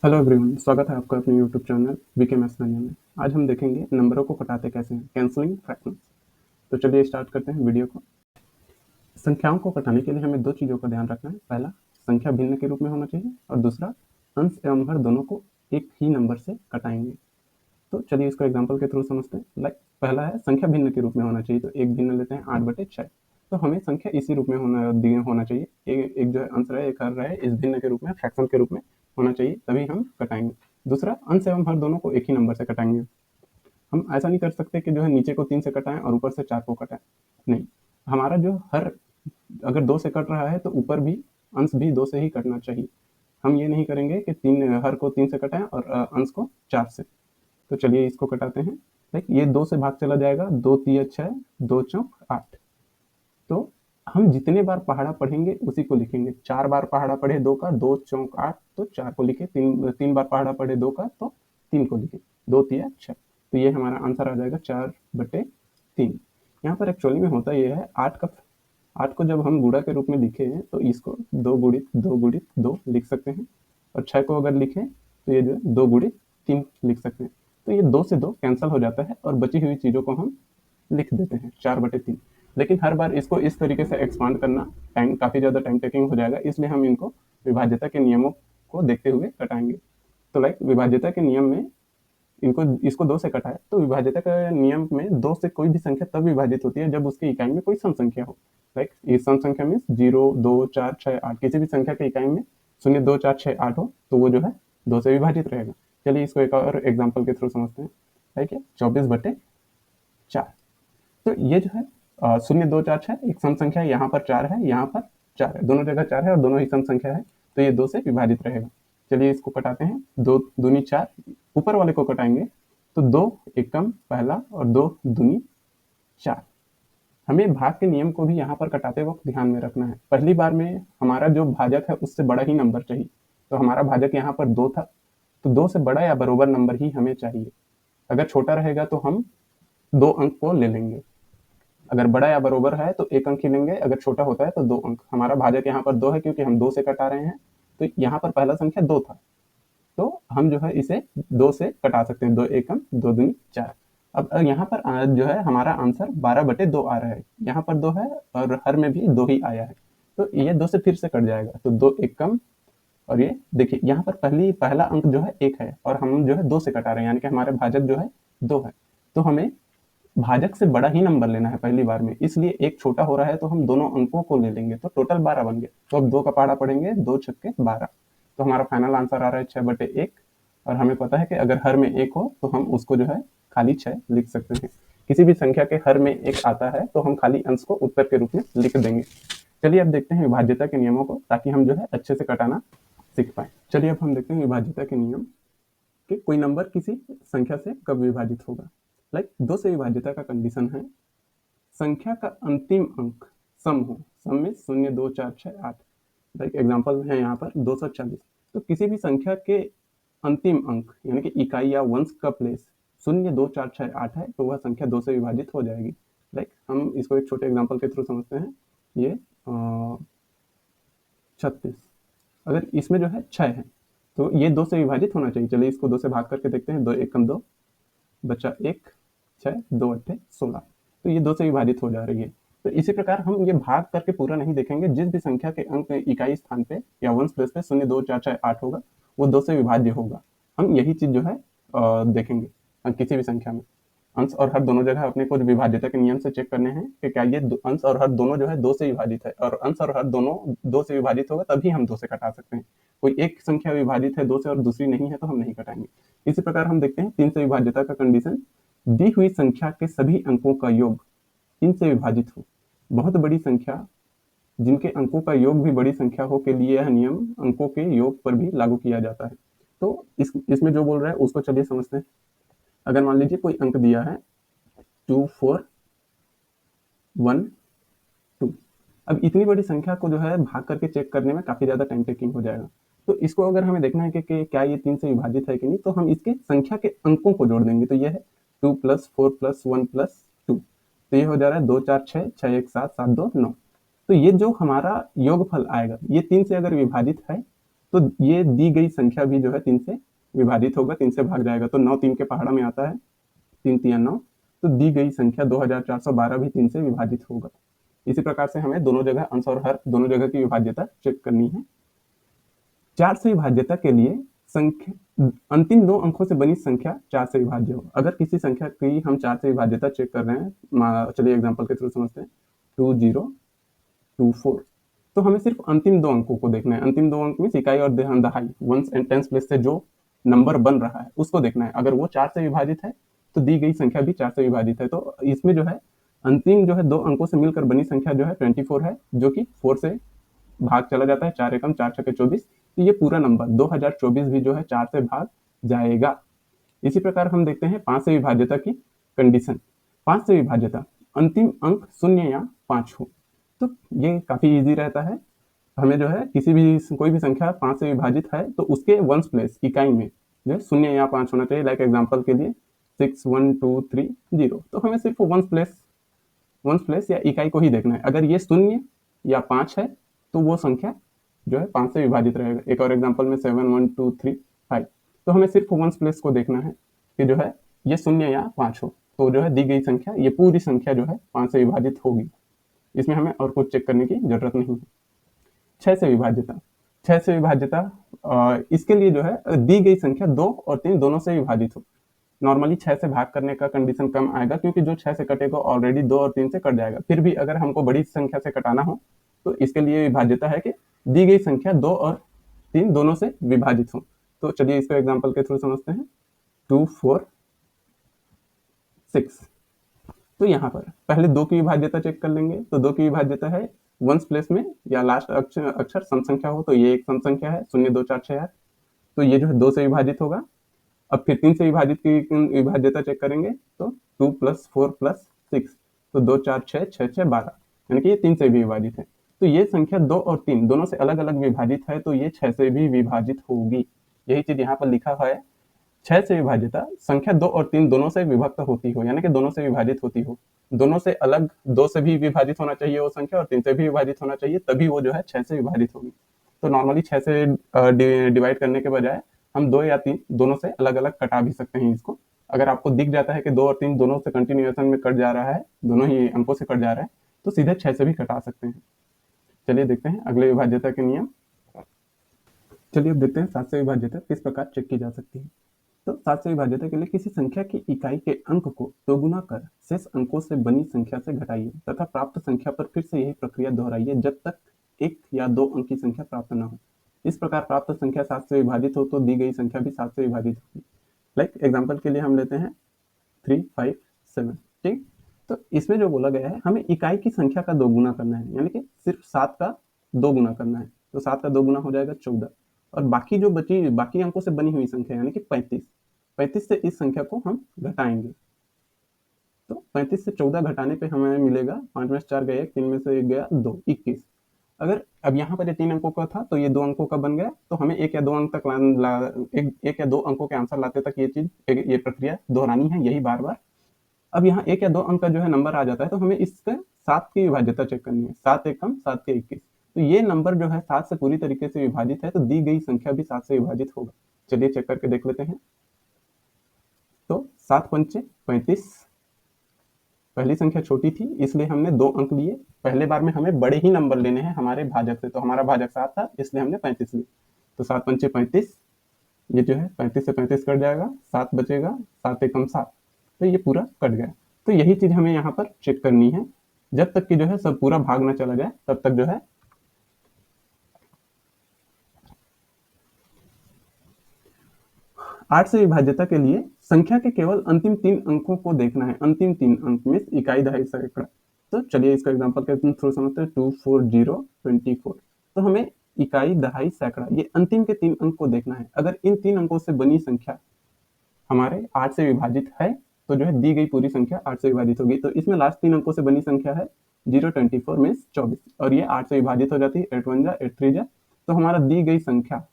Hello everyone, स्वागत है आपका अपने YouTube channel VK maths mania में। आज हम देखेंगे नंबरों को कटाते कैसे हैं, कैंसलिंग फ्रैक्शंस। तो चलिए स्टार्ट करते हैं वीडियो को। संख्याओं को कटाने के लिए हमें दो चीज़ों का ध्यान रखना है। पहला, संख्या भिन्न के रूप में होना चाहिए, और दूसरा, अंश एवं हर दोनों को एक ही नंबर से कटाएंगे। तो चलिए इसको एग्जाम्पल के थ्रू समझते हैं। पहला है संख्या भिन्न के रूप में होना चाहिए, तो एक भिन्न लेते हैं 8/6। तो हमें संख्या इसी रूप में होना चाहिए। एक जो है अंश रहे, एक हर रहे, इस भिन्न के रूप में, फ्रैक्शन के रूप में होना चाहिए, तभी हम कटाएंगे। दूसरा, अंश एवं हर दोनों को एक ही नंबर से कटाएंगे। हम ऐसा नहीं कर सकते कि जो है नीचे को 3 से कटाएं और ऊपर से 4 को कटाएं। नहीं, हमारा जो हर अगर 2 से कट रहा है तो ऊपर भी अंश भी 2 से ही कटना चाहिए। हम ये नहीं करेंगे कि हर को 3 से कटाएं और अंश को 4 से। तो चलिए इसको कटाते हैं। ये 2 से भाग चला जाएगा, 2 तिया 6, 2 चौक 8। तो हम जितने बार पहाड़ा पढ़ेंगे उसी को लिखेंगे। 4 बार पहाड़ा पढ़े 2 का, 2 चौक 8, तो 4 को लिखे। 3 बार पहाड़ा पढ़े 2 का, तो 3 को लिखे। 2 तिया 6। तो ये हमारा आंसर आ जाएगा 4/3। यहाँ पर एक्चुअली में होता ये है, 8 को जब हम गुणा के रूप में लिखे हैं तो इसको 2 गुणित 2 गुणित 2 लिख सकते हैं, और 6 को अगर लिखें तो ये जो है 2 गुणित 3 लिख सकते हैं। तो ये 2 से 2 कैंसिल हो जाता है और बची हुई चीज़ों को हम लिख देते हैं 4/3। लेकिन हर बार इसको इस तरीके से एक्सपांड करना काफ़ी ज़्यादा टाइम टेकिंग हो जाएगा, इसलिए हम इनको विभाज्यता के नियमों को देखते हुए कटाएंगे। तो विभाज्यता के नियम में इसको 2 से कटाए तो विभाज्यता का नियम में 2 से कोई भी संख्या तब विभाजित होती है जब उसकी इकाई में कोई सम संख्या हो। ये सम संख्या मीन्स 0, 2, 4, 6, 8, किसी भी संख्या की इकाई में 0, 2, 4, 6, 8 हो तो वो जो है 2 से विभाजित रहेगा। चलिए इसको एक और एग्जाम्पल के थ्रू समझते हैं। 24/4। तो ये जो है 0, 2, 4, 6 एक सम संख्या है, यहाँ पर 4 है, यहाँ पर 4 है, दोनों जगह 4 है और दोनों ही सम संख्या है, तो ये 2 से विभाजित रहेगा। चलिए इसको कटाते हैं। 2 दूनी 4, ऊपर वाले को कटाएंगे तो 2 एकम पहला और 2 दूनी 4। हमें भाग के नियम को भी यहाँ पर कटाते वक्त ध्यान में रखना है। पहली बार में हमारा जो भाजक है उससे बड़ा ही नंबर चाहिए, तो हमारा भाजक यहाँ पर 2 था, तो 2 से बड़ा या बराबर नंबर ही हमें चाहिए। अगर छोटा रहेगा तो हम 2 अंक को ले लेंगे, अगर बड़ा या बराबर है तो 1 अंक ही लेंगे, अगर छोटा होता है तो 2 अंक। हमारा भाजक यहाँ पर 2 है क्योंकि हम 2 से कटा रहे हैं, तो यहाँ पर पहला संख्या 2 था, तो हम जो है इसे 2 से कटा सकते हैं। 2 एकम 2 दूनी 4। अब यहाँ पर जो है हमारा आंसर 12/2 आ रहा है, यहाँ पर 2 है और हर में भी 2 ही आया है, तो ये 2 से फिर से कट जाएगा। तो 2 एकम, और ये देखिए यहाँ पर पहला अंक जो है 1 है और हम जो है 2 से कटा रहे हैं, यानी कि हमारे भाजक जो है 2 है। तो हमें भाजक से बड़ा ही नंबर लेना है पहली बार में, इसलिए एक छोटा हो रहा है तो हम दोनों अंकों को ले लेंगे, तो टोटल 12 बन गया। तो अब 2 का पहाड़ा पढ़ेंगे, 2 छक्के 12। तो हमारा फाइनल आंसर आ रहा है 6/1। और हमें पता है कि अगर हर में 1 हो तो हम उसको जो है खाली 6 लिख सकते हैं। किसी भी संख्या के हर में 1 आता है तो हम खाली अंश को उत्तर के रूप में लिख देंगे। चलिए अब देखते हैं विभाज्यता के नियमों को, ताकि हम जो है अच्छे से कटाना सीख पाए। चलिए अब हम देखते हैं विभाज्यता के नियम कि कोई नंबर किसी संख्या से कब विभाजित होगा। 2 से विभाज्यता का कंडीशन है, संख्या का अंतिम अंक सम हो। सम में 0, 2, 4, 6, 8। एग्जाम्पल है यहाँ पर 240। तो किसी भी संख्या के अंतिम अंक यानी कि इकाई या वंश का प्लेस 0, 2, 4, 6, 8 है, तो वह संख्या 2 से विभाजित हो जाएगी। हम इसको एक छोटे एग्जाम्पल के थ्रू समझते हैं। ये 36, अगर इसमें जो है 6 है तो ये 2 से विभाजित होना चाहिए। चलिए इसको 2 से भाग करके देखते हैं। 2 एकम 2, बचा 1, 6, 2 अट्ठे 16। तो ये 2 से विभाजित हो जा रही है। तो इसी प्रकार हम ये भाग करके पूरा नहीं देखेंगे, जिस भी संख्या के अंक इकाई स्थान पे या वंश प्लेस पे 0, 2, 4, 6, 8 होगा, वो 2 से विभाज्य होगा। हम यही चीज जो है देखेंगे किसी भी संख्या में। अंश और हर दोनों जगह अपने को विभाज्यता के नियम से चेक करने हैं कि क्या ये अंश और हर दोनों जो है 2 से विभाजित है, और अंश और हर दोनों 2 से विभाजित होगा तभी हम 2 से कटा सकते हैं। कोई एक संख्या विभाजित है 2 से और दूसरी नहीं है तो हम नहीं कटाएंगे। इसी प्रकार हम देखते हैं 3 से विभाज्यता का कंडीशन, दी हुई संख्या के सभी अंकों का योग 3 से विभाजित हो। बहुत बड़ी संख्या जिनके अंकों का योग भी बड़ी संख्या हो के लिए यह नियम अंकों के योग पर भी लागू किया जाता है। तो इसमें जो बोल रहा है उसको चलिए समझते हैं। अगर मान लीजिए कोई अंक दिया है 2, 4, 1, 2। अब इतनी बड़ी संख्या को जो है भाग करके चेक करने में काफी ज्यादा टाइम टेकिंग हो जाएगा। तो इसको अगर हमें देखना है कि क्या ये 3 से विभाजित है कि नहीं, तो हम इसके संख्या के अंकों को जोड़ देंगे। तो ये है 2 + 4 + 1 + 2, तो ये हो जा रहा है 2, 4, 6, 6, 1, 7, 7, 2, 9। तो ये जो हमारा योगफल आएगा, ये 3 से अगर विभाजित है तो ये दी गई संख्या भी जो है 3 से विभाजित होगा, 3 से भाग जाएगा। तो 9 3 के पहाड़ा में आता है, 3 तिया 9। तो दी गई संख्या 2412 भी 3 से विभाजित होगा। इसी प्रकार से हमें दोनों जगह अंश और हर दोनों जगह की विभाज्यता चेक करनी है। 4 से विभाज्यता के लिए संख्या अंतिम 2 अंकों से बनी संख्या 4 से विभाज्य हो। अगर किसी संख्या की हम 4 से विभाज्यता चेक कर रहे हैं, चलिए एग्जांपल के थ्रू समझते हैं, 2024, तो हमें सिर्फ अंतिम 2 अंकों को देखना है। अंतिम 2 अंक में इकाई और दहाई, वंस एंड टेंस प्लेस से जो नंबर बन रहा है उसको देखना है। अगर वो 4 से विभाजित है तो दी गई संख्या भी 4 से विभाजित है। तो इसमें जो है अंतिम जो है 2 अंकों से मिलकर बनी संख्या जो है 24 है, जो कि 4 से भाग चला जाता है, 4 एकम 4 छके 24। तो ये पूरा नंबर 2024 भी जो है 4 से भाग जाएगा। इसी प्रकार हम देखते हैं 5 से विभाज्यता की कंडीशन। 5 से विभाज्यता, अंतिम अंक 0 या 5 हो। तो ये काफी इजी रहता है। हमें जो है कोई भी संख्या 5 से विभाजित है तो उसके वंस प्लेस इकाई में जो है 0 या 5 होना चाहिए। लाइक एग्जांपल के लिए 6 1 2 3 0, तो हमें सिर्फ वंस प्लेस या इकाई को ही देखना है। अगर ये 0 या 5 है तो वो संख्या जो है 5 से विभाजित रहेगा। एक और एग्जांपल में 7 1 2 3 5, तो हमें सिर्फ वंस प्लेस को देखना है कि जो है ये 0 या 5 हो, तो जो है दी गई संख्या, ये पूरी संख्या जो है 5 से विभाजित होगी। इसमें हमें और कुछ चेक करने की जरूरत नहीं है। 6 से विभाज्यता, 6 से विभाज्यता इसके लिए जो है दी गई संख्या 2 और 3 दोनों से विभाजित हो। नॉर्मली 6 से भाग करने का कंडीशन कम आएगा, क्योंकि जो 6 से कटेगा ऑलरेडी 2 और 3 से कट जाएगा। फिर भी अगर हमको बड़ी संख्या से कटाना हो तो इसके लिए विभाज्यता है कि दी गई संख्या 2 और 3 दोनों से विभाजित हो। तो चलिए इसको एग्जांपल के थ्रू समझते हैं। 2 4 6, तो यहाँ पर पहले 2 की विभाज्यता चेक कर लेंगे। तो 2 की विभाज्यता है वंस प्लेस में या लास्ट अक्षर सम संख्या हो, तो ये एक सम संख्या है 0 2 4 6 8, तो ये जो है 2 से विभाजित होगा। अब फिर 3 से विभाजित की विभाज्यता चेक करेंगे तो 2 + 4 + 6, तो 2 4 6 6 6 12, यानी कि ये 3 से भी विभाजित है। तो ये संख्या 2 और 3 दोनों से अलग अलग विभाजित है, तो ये 6 से भी विभाजित होगी। यही चीज यहाँ पर लिखा है। 6 से विभाज्यता संख्या 2 और 3 दोनों से विभक्त होती हो, यानी कि दोनों से विभाजित होती हो। दोनों से अलग 2 से भी विभाजित होना चाहिए वो संख्या, और 3 से भी विभाजित होना चाहिए, तभी वो जो है 6 से विभाजित होगी। तो नॉर्मली 6 से डिवाइड करने के बजाय हम 2 या 3 दोनों से अलग अलग कटा भी सकते हैं इसको। अगर आपको दिख जाता है कि 2 और 3 दोनों से कंटिन्यूएशन में कट जा रहा है, दोनों ही अंकों से कट जा रहा है, तो सीधे 6 से भी कटा सकते हैं। चलिए देखते हैं अगले विभाज्यता के नियम। चलिए अब देखते हैं 7 से विभाज्यता किस प्रकार चेक की जा सकती है। तो 7 से विभाज्यता के लिए किसी संख्या की इकाई के अंक को दोगुना कर शेष अंकों से बनी संख्या से घटाइए तथा प्राप्त संख्या पर फिर से यही प्रक्रिया दोहराइए जब तक 1 या 2 अंक की संख्या प्राप्त न हो। इस प्रकार प्राप्त संख्या 7 से विभाजित हो तो दी गई संख्या भी 7 से विभाजित होगी। लाइक एग्जांपल के लिए हम लेते हैं 3 5 7, ठीक। तो इसमें जो बोला गया है, हमें इकाई की संख्या का 2 गुना करना है, यानी कि सिर्फ 7 का 2 गुना करना है। तो 7 का 2 गुना हो जाएगा 14, और बाकी जो बाकी अंकों से बनी हुई संख्या यानी कि 35 से इस संख्या को हम घटाएंगे। तो 35 से 14 घटाने पे हमें मिलेगा 5 में से 4 गए 1, 3 में से 1 गया 2, 21। अगर अब यहाँ पर ये 3 अंकों का था तो ये 2 अंकों का बन गया, तो हमें 1 या 2 अंक तक एक या 2 अंकों के आंसर लाते तक ये प्रक्रिया दोहरानी है, यही बार बार। अब यहाँ 1 या 2 अंक का जो है नंबर आ जाता है, तो हमें इसका 7 की विभाज्यता चेक करनी है। 7 एकम 7 के 21, तो ये नंबर जो है 7 से पूरी तरीके से विभाजित है, तो दी गई संख्या भी 7 से विभाजित होगा। चलिए चेक करके देख लेते हैं। तो 7 पंचे 35, पहली संख्या छोटी थी इसलिए हमने 2 अंक लिए। पहले बार में हमें बड़े ही नंबर लेने हैं हमारे भाजक से, तो हमारा भाजक 7 था इसलिए हमने 35 लिए। तो 7 पंचे 35, ये जो है 35 से 35 कट जाएगा, 7 बचेगा, 7 एकम 7, तो ये पूरा कट गया। तो यही चीज हमें यहाँ पर चेक करनी है, जब तक कि जो है सब पूरा भाग ना चला जाए तब तक जो है 8 से विभाज्यता के लिए संख्या के केवल अंतिम 3 अंकों को देखना है। अंतिम 3 अंक में इकाई दहाई सैकड़ा। तो चलिए इसका एग्जांपल के थ्रू समझते हैं। 2 4 0 24, तो हमें इकाई दहाई सैकड़ा ये अंतिम के 3 अंक को देखना है। अगर इन 3 अंकों से बनी संख्या हमारे 8 से विभाजित है तो जो है दी गई पूरी संख्या 8 से विभाजित होगी। तो इसमें लास्ट 3 अंकों से बनी संख्या है 0 24 में 24, और ये 8 से विभाजित हो जाती है। 8 1 जा 8 3 जा, तो हमारा दी गई संख्या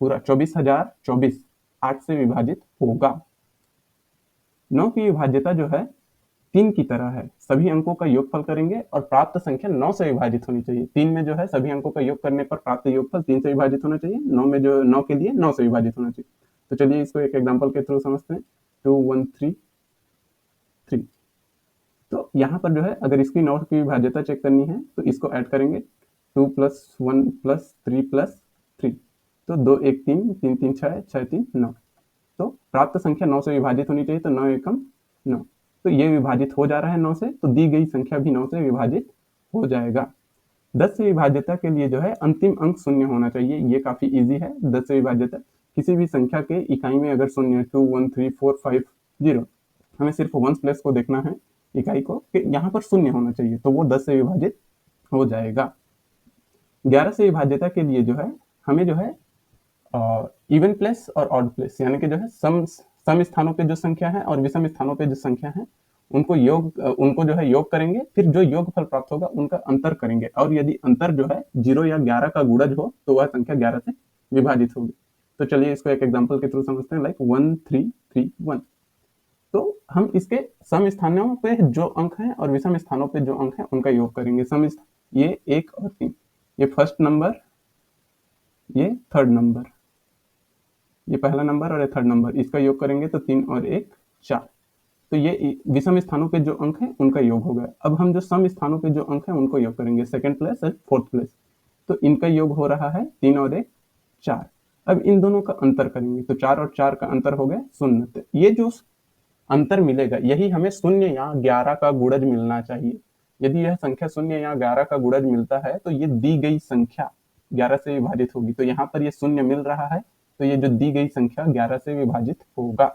पूरा 24,024 8 से विभाजित होगा। 9 की विभाज्यता जो है 3 की तरह है, सभी अंकों का योगफल करेंगे और प्राप्त संख्या 9 से विभाजित होनी चाहिए। 3 में जो है सभी अंकों का योग करने पर प्राप्त योगफल 3 से विभाजित होना चाहिए, 9 में जो 9 के लिए 9 से विभाजित होना चाहिए। तो चलिए इसको एक एग्जांपल के थ्रू समझते हैं। 2 1 3 3। तो यहाँ पर जो है अगर इसकी 9 की विभाज्यता चेक करनी है तो इसको ऐड करेंगे, 2 + 1 + 3 + 3। तो 2 1 3, 3 3 6, 6 3 9। तो प्राप्त संख्या 9 से विभाजित होनी चाहिए, तो 9 एकम 9। तो ये विभाजित हो जा रहा है 9 से, तो दी गई संख्या भी 9 से विभाजित हो जाएगा। 10 से विभाज्यता के लिए जो है अंतिम अंक शून्य होना चाहिए। ये काफी इजी है। 10 से विभाज्यता किसी भी संख्या के इकाई में अगर शून्य 2 1 3 4 5 0, हमें सिर्फ वंस प्लेस को देखना है, इकाई को, कि यहाँ पर शून्य होना चाहिए, तो वो 10 से विभाजित हो जाएगा। 11 से विभाज्यता के लिए जो है हमें जो है इवन प्लेस और ऑड प्लेस, यानी कि जो है सम स्थानों पे जो संख्या है और विषम स्थानों पे जो संख्या है उनको जो है योग करेंगे, फिर जो योगफल प्राप्त होगा उनका अंतर करेंगे, और यदि अंतर जो है 0 या 11 का गुणज हो तो वह संख्या 11 से विभाजित होगी। तो चलिए इसको एक एग्जांपल के थ्रू समझते हैं, लाइक 1 3 3 1। तो हम इसके सम स्थानों पे जो अंक हैं और विषम स्थानों पे जो अंक हैं उनका योग करेंगे। ये 1 और 3, ये फर्स्ट नंबर, ये थर्ड नंबर, ये पहला नंबर और ये थर्ड नंबर, इसका योग करेंगे तो 3 और 1 4। तो ये विषम स्थानों पे जो अंक हैं उनका योग हो गया। अब हम जो सम स्थानों पे जो अंक हैं उनको योग करेंगे, सेकंड प्लेस और फोर्थ प्लेस। तो इनका योग हो रहा है 3 और 1 4। अब इन दोनों का अंतर करेंगे, तो 4 और 4 का अंतर हो गया 0। तो ये जो अंतर मिलेगा यही हमें 0 या 11 का गुणज मिलना चाहिए। यदि यह संख्या 0 या 11 का गुणज मिलता है तो ये दी गई संख्या 11 से विभाजित होगी। तो यहाँ पर ये 0 मिल रहा है, तो ये जो दी गई संख्या 11 से विभाजित होगा।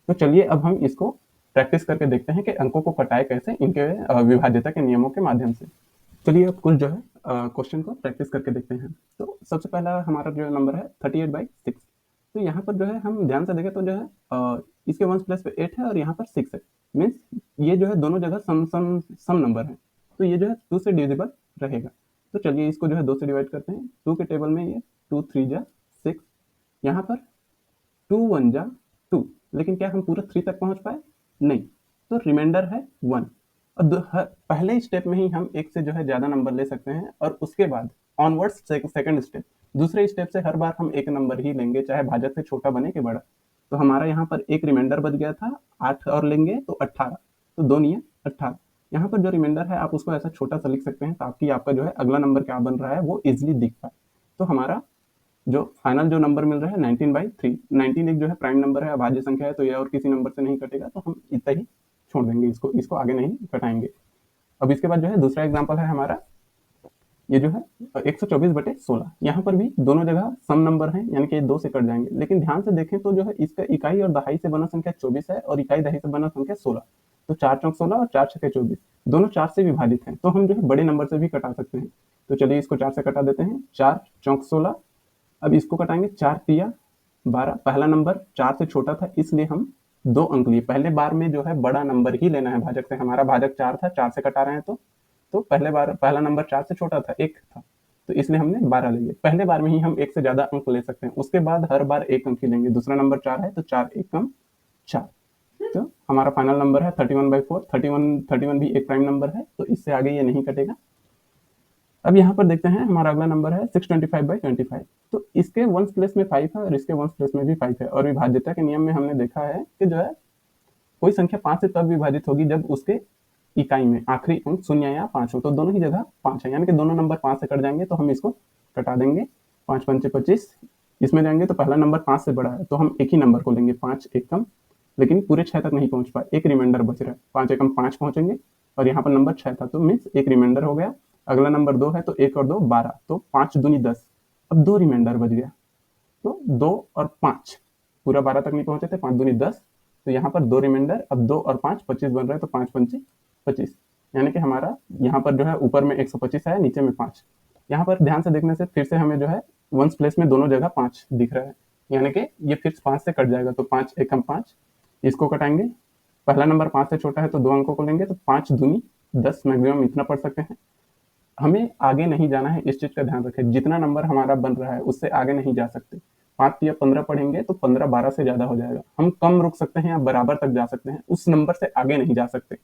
तो चलिए अब हम इसको प्रैक्टिस करके देखते हैं कि अंकों को कटाए कैसे, इनके विभाज्यता के नियमों के माध्यम से। चलिए अब कुछ जो है क्वेश्चन को प्रैक्टिस करके देखते हैं। तो सबसे पहला हमारा जो नंबर है 38/6। तो यहाँ पर जो है हम ध्यान से देखें तो जो है इसके वंस प्लेस पे 8 है और यहाँ पर 6 है, मीन्स ये जो है दोनों जगह सम नंबर है, तो ये जो है 2 से डिविजिबल रहेगा। तो चलिए इसको जो है 2 से डिवाइड करते हैं। 2 के टेबल में ये 2 3 जा 6, यहाँ पर 2 1 जा 2, लेकिन क्या हम पूरा 3 तक पहुंच पाए? नहीं, तो रिमाइंडर है 1। और पहले स्टेप में ही हम एक से जो है ज्यादा नंबर ले सकते हैं, और उसके बाद ऑनवर्ड्स सेकंड स्टेप, दूसरे स्टेप से हर बार हम एक नंबर ही लेंगे, चाहे भाजक से छोटा बने कि बड़ा। तो हमारा यहाँ पर एक रिमाइंडर बच गया था, 8 और लेंगे तो 18, तो 2 नियम 18। यहाँ पर जो रिमाइंडर है आप उसको ऐसा छोटा सा लिख सकते हैं ताकि आपका जो है अगला नंबर क्या बन रहा है वो इजिली दिख पाए। तो हमारा जो फाइनल जो नंबर मिल रहा है 19/3। 19 एक जो है प्राइम नंबर है, अभाज्य संख्या है, तो ये और किसी नंबर से नहीं कटेगा, तो हम इतना ही छोड़ देंगे, इसको आगे नहीं घटाएंगे। अब इसके बाद जो है दूसरा एग्जांपल है हमारा, ये जो है 124/16। यहाँ पर भी दोनों जगह सम नंबर हैं, यानी कि 2 से कट जाएंगे, लेकिन ध्यान से देखें तो जो है इसका इकाई और दहाई से बना संख्या 24 है और इकाई दहाई से बना संख्या 16। तो 4 चौक 16 और 4 छके 24, दोनों 4 से विभाजित हैं, तो हम जो है बड़े नंबर से भी कटा सकते हैं। तो चलिए इसको 4 से कटा देते हैं, 4 चौक 16। अब इसको कटाएंगे, 4 तिया 12। पहला नंबर 4 से छोटा था, इसलिए हम 2 अंक लिए। पहले बार में जो है बड़ा नंबर ही लेना है भाजक से, हमारा भाजक 4 था, 4 से कटा रहे हैं, तो पहला नंबर 4 से छोटा था, 1 था, तो इसलिए हमने 12 ले लिया। पहले बार में ही हम 1 से ज्यादा अंक ले सकते हैं, उसके बाद हर बार 1 अंक ही लेंगे। दूसरा नंबर 4 है, तो 4 एकम 4। तो हमारा फाइनल नंबर है 31/4। 31 भी एक प्राइम नंबर है, तो इससे आगे ये नहीं कटेगा। अब यहाँ पर देखते हैं हमारा अगला नंबर है 625/25। तो इसके वंस प्लेस में 5 है और इसके वंस प्लेस में भी 5 है, और विभाज्यता के नियम में हमने देखा है कि जो है कोई संख्या 5 से तब विभाजित होगी जब उसके इकाई में आखिरी अंक 0 या 5 हो। तो दोनों ही जगह 5 है, यानी कि दोनों नंबर 5 से कट जाएंगे, तो हम इसको कटा देंगे। 5 5 25, इसमें जाएंगे तो पहला नंबर 5 से बड़ा है, तो हम एक ही नंबर को लेंगे, 5 एकम, लेकिन पूरे 6 तक नहीं पहुंच पाए, एक रिमाइंडर बच रहा है, 5 एकम 5 पहुंचेंगे, और यहाँ पर नंबर 6 था, तो मीन्स एक रिमाइंडर हो गया। अगला नंबर 2 है, तो 1 और 2 12, तो 5 दूनी 10। अब 2 रिमाइंडर बच गया, तो 2 और 5, पूरा 12 तक नहीं पहुंचे थे, 5 दूनी 10, तो यहाँ पर 2 रिमाइंडर, अब 2 और 5 25 बन रहा है, तो 5 पंचे 25, यानी कि हमारा यहाँ पर जो है ऊपर में 125 है, नीचे में 5। यहाँ पर ध्यान से देखने से फिर से हमें जो है वंस प्लेस में दोनों जगह 5 दिख रहा है, यानी कि ये फिर 5 से कट जाएगा, तो 5 एकम 5, इसको कटाएंगे। पहला नंबर 5 से छोटा है, तो 2 अंकों को लेंगे, तो 5 दूनी 10, मैक्सिमम इतना पढ़ सकते हैं। हमें आगे नहीं जाना है, इस चीज का ध्यान रखें, जितना नंबर हमारा बन रहा है उससे आगे नहीं जा सकते। 5 या 15 पढ़ेंगे तो 15 12 से ज्यादा हो जाएगा। हम कम रुक सकते हैं या बराबर तक जा सकते हैं, उस नंबर से आगे नहीं जा सकते।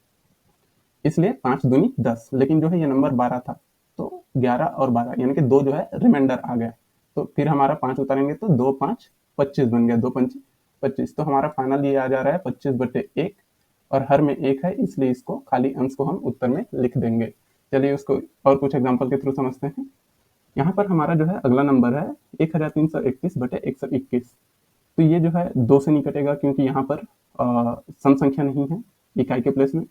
इसलिए 5 दूनी 10, लेकिन जो है ये नंबर 12 था, तो 11 और 12 यानी कि 2 जो है रिमाइंडर आ गया। तो फिर हमारा 5 उतारेंगे तो 2 5 25 बन गया, 2 पंचे 25। तो हमारा फाइनल ये आ जा रहा है 25/1, और हर में 1 है, इसलिए इसको खाली अंश को हम उत्तर में लिख देंगे। चलिए उसको और कुछ एग्जाम्पल के थ्रू समझते हैं। यहाँ पर हमारा जो है अगला नंबर है 1331/121। तो ये जो है 2 से नहीं कटेगा, क्योंकि यहाँ पर सम संख्या नहीं है इकाई के प्लेस में,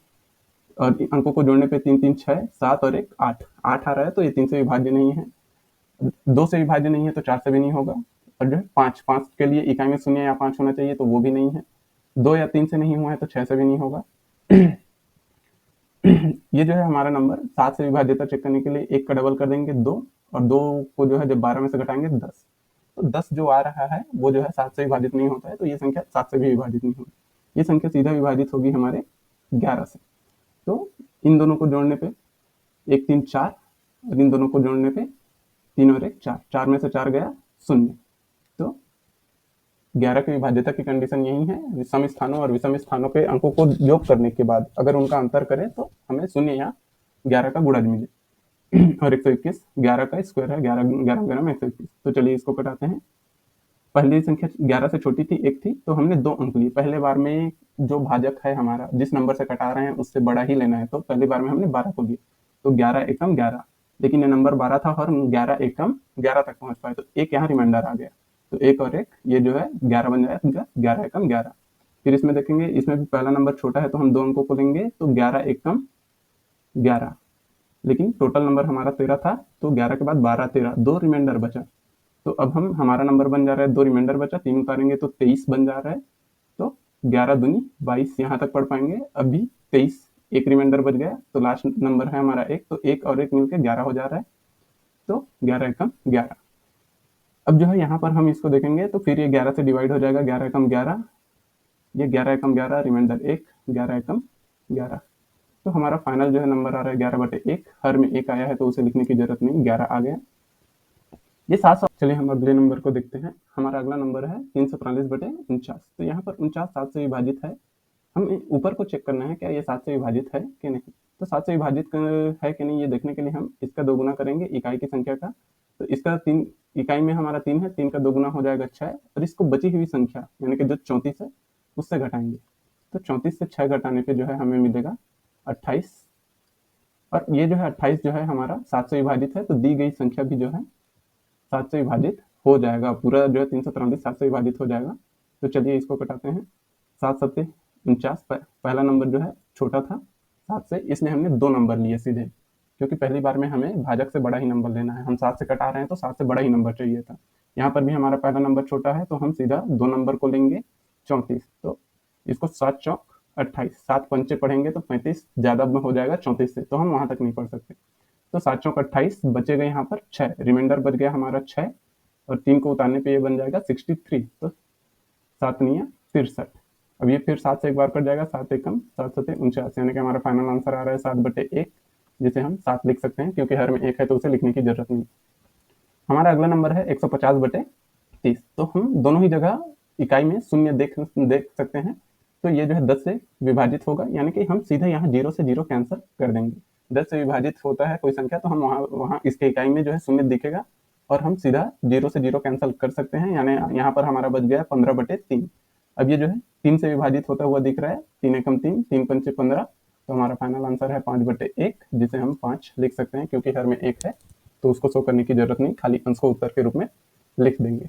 और अंकों को जोड़ने पे 3 3 6 7 और 1 8 8 आ रहा है, तो ये 3 से विभाज्य नहीं है। 2 से विभाज्य नहीं है तो 4 से भी नहीं होगा। और जो है 5 5 के लिए इकाई में 0 या 5 होना चाहिए, तो वो भी नहीं है। 2 या 3 से नहीं हुआ है तो 6 से भी नहीं होगा। ये जो है हमारा नंबर 7 से विभाज्यता चेक करने के लिए 1 का डबल कर देंगे 2, और 2 को जो है जब 12 में से घटाएंगे 10, तो 10 जो आ रहा है वो जो है 7 से विभाजित नहीं होता है, तो ये संख्या 7 से भी विभाजित नहीं होगी। ये संख्या सीधा विभाजित होगी हमारे 11 से। तो इन दोनों को जोड़ने पे 1 3 4, और इन दोनों को जोड़ने पे 3 और 1 4, 4 में से 4 गया 0। तो 11 की विभाज्यता की कंडीशन यही है, विषम स्थानों और विषम स्थानों के अंकों को योग करने के बाद अगर उनका अंतर करें तो हमें 0 या 11 का गुणज मिले। और 121 11 का स्क्वायर है, 11 11 11 में 121। तो चलिए इसको कटाते हैं। पहली संख्या 11 से छोटी थी, 1 थी, तो हमने 2 अंक लिए। पहले बार में जो भाजक है हमारा, जिस नंबर से कटा रहे हैं उससे बड़ा ही लेना है, तो पहली बार में हमने 12 को लिया, तो 11 एकम 11, लेकिन ये नंबर 12 था और 11 एकम 11 तक पहुंच पाए, तो एक यहाँ रिमाइंडर आ गया, तो 1 और 1 ये जो है 11 बन जाएगा, 11 एकम 11। फिर इसमें देखेंगे, इसमें भी पहला नंबर छोटा है तो हम 2 अंकों को लेंगे, तो 11 एकम 11, लेकिन टोटल नंबर हमारा 13 था, तो 11 के बाद 12 13, 2 रिमाइंडर बचा। तो अब हमारा नंबर बन जा रहा है, 2 रिमाइंडर बचा, 3 उतारेंगे तो 23 बन जा रहा है। तो 11 दूनी 22 यहाँ तक पढ़ पाएंगे। अभी 23, एक रिमाइंडर बच गया, तो लास्ट नंबर है हमारा 1, तो 1 और 1 मिलकर 11 हो जा रहा है, तो 11 एकम 11। अब जो है यहाँ पर हम इसको देखेंगे तो फिर ये 11 से डिवाइड हो जाएगा, 11 एकम 11, ये 11 एकम 11, रिमाइंडर 1, 11 एकम 11। तो हमारा फाइनल जो है नंबर आ रहा है 11/1, हर में 1 आया है तो उसे लिखने की जरूरत नहीं, 11 आ गया। ये 700। चलिए हम अगले नंबर को देखते हैं। हमारा अगला नंबर है 343/49। तो यहाँ पर 49 7 से विभाजित है। हम ऊपर को चेक करना है क्या ये 7 से विभाजित है कि नहीं। तो 7 से विभाजित है कि नहीं ये देखने के लिए हम इसका दोगुना करेंगे इकाई की संख्या का। तो इसका 3 इकाई में हमारा 3 है, 3 का दोगुना हो जाएगा 6, और इसको बची हुई संख्या यानी कि जो 34 है उससे घटाएंगे। तो 34 से 6 घटाने पे जो है हमें मिलेगा 28, और ये जो है 28 जो है हमारा 7 से विभाजित है, तो दी गई संख्या भी जो है 7 से विभाजित हो जाएगा। पूरा जो है 343 7 से विभाजित हो जाएगा। तो चलिए इसको कटाते हैं। 7 7 49, पहला नंबर जो है छोटा था 7 से, इसलिए हमने 2 नंबर लिए सीधे, क्योंकि पहली बार में हमें भाजक से बड़ा ही नंबर लेना है। हम 7 से कटा रहे हैं तो 7 से बड़ा ही नंबर चाहिए था। यहाँ पर भी हमारा पहला नंबर छोटा है, तो हम सीधा 2 नंबर को लेंगे 34। तो इसको 7 चौक 28, 7 पंचे पढ़ेंगे तो 35 ज़्यादा हो जाएगा 34 से, तो हम वहाँ तक नहीं पढ़ सकते। तो 7 चौक 28, बचेगा यहाँ पर 6, रिमाइंडर बच गया हमारा 6, और 3 को उतारने पे ये बन जाएगा 63। तो 7 निया 63। अब ये फिर 7 से एक बार कट जाएगा, 7 एकम 7 7 49, यानी कि हमारा फाइनल आंसर आ रहा है 7/1, जिसे हम 7 लिख सकते हैं, क्योंकि हर में 1 है तो उसे लिखने की जरूरत नहीं। हमारा अगला नंबर है 150/30। तो हम दोनों ही जगह इकाई में शून्य देख सकते हैं। तो ये जो है 10 से विभाजित होगा, यानी कि हम सीधे यहाँ 0 से 0 कैंसिल कर देंगे। 10 से विभाजित होता है कोई संख्या तो हम वहाँ इसके इकाई में जो है शून्य दिखेगा, और हम सीधा 0 से 0 कैंसिल कर सकते हैं, यानी यहाँ पर हमारा बच गया 15/3। अब ये जो है 3 से विभाजित होता हुआ दिख रहा है, 3 एकम 3, 3 पंचे 15। तो हमारा फाइनल आंसर है 5/1, जिसे हम 5 लिख सकते हैं, क्योंकि हर में 1 है तो उसको शो करने की जरूरत नहीं, खाली अंश को उत्तर के रूप में लिख देंगे।